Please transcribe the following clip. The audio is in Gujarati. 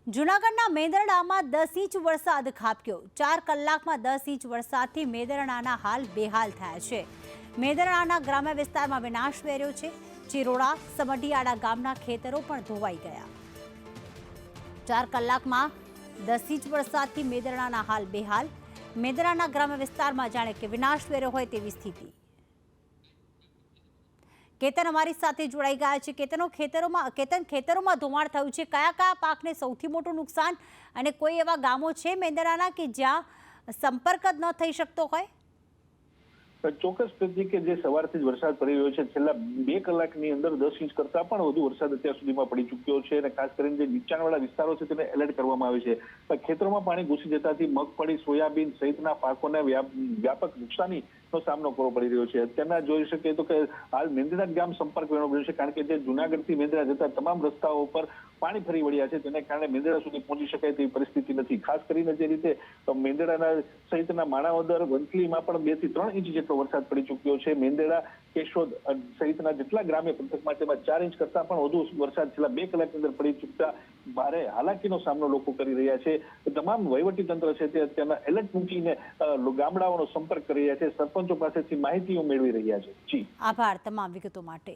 જૂનાગઢના મેંદરડામાં 10 ઇંચ વરસાદ ખાબક્યો। 4 કલાકમાં 10 ઇંચ વરસાદથી મેંદરડાના હાલ બેહાલ થયા છે। મેંદરડાના ગ્રામ્ય વિસ્તારમાં વિનાશ વેર્યો છે। ચિરોડા સમઢિયાળા ગામના ખેતરો પણ ધોવાઈ ગયા। 4 કલાકમાં 10 ઇંચ વરસાદથી મેંદરડાના હાલ બેહાલ। મેંદરડાના ગ્રામ્ય વિસ્તારમાં જાણે કે વિનાશ વેર્યો હોય તેવી સ્થિતિ। કેતન અમારી સાથે જોડાઈ ગયા છે। કેતન, ખેતરોમાં ધોવાણ થયું છે। કયા કયા પાકને સૌથી મોટું નુકસાન અને કોઈ એવા ગામો છે મેંદરડાના કે જ્યાં સંપર્ક જ ન થઈ શકતો હોય? ચોક્કસ પ્રતિ કે જે સવારથી જ વરસાદ પડી રહ્યો છે, છેલ્લા 2 કલાકની અંદર 10 ઇંચ કરતા પણ વધુ વરસાદ અત્યાર સુધીમાં પડી ચૂક્યો છે અને ખાસ કરીને જે નીચાણવાળા વિસ્તારો છે તેને એલર્ટ કરવામાં આવે છે। પણ ખેતરોમાં પાણી ઘૂસી જતાથી મગફળી, સોયાબીન સહિતના પાકોને વ્યાપક નુકસાનીનો સામનો કરવો પડી રહ્યો છે। અત્યારના જોઈ શકીએ તો કે હાલ મેંદરડા ગામ સંપર્ક વિહોણો બન્યો છે, કારણ કે જે જૂનાગઢથી મેંદરડા જતા તમામ રસ્તાઓ પર પાણી ફરી વળ્યા છે, તેને કારણે મેંદરડા સુધી પહોંચી શકાય તેવી પરિસ્થિતિ નથી। ખાસ કરીને જે રીતે મેંદરડાના સહિતના માણાવદર, વંથલીમાં પણ 2 થી 3 ઇંચ જેટલો વરસાદ પડી ચૂક્યો છે। મેંદરડા, કેશોદ સહિતના જેટલા ગ્રામ્ય પંથકમાં તેમાં 4 ઇંચ કરતા પણ વધુ વરસાદ છેલ્લા 2 કલાકની અંદર પડી ચૂકતા ભારે હાલાકીનો સામનો લોકો કરી રહ્યા છે। તમામ વહીવટી તંત્ર છે તે અત્યારના એલર્ટ મૂકીને ગામડાઓનો સંપર્ક કરી રહ્યા છે, સરપંચો પાસેથી માહિતીઓ મેળવી રહ્યા છે। જી, આભાર તમામ વિગતો માટે।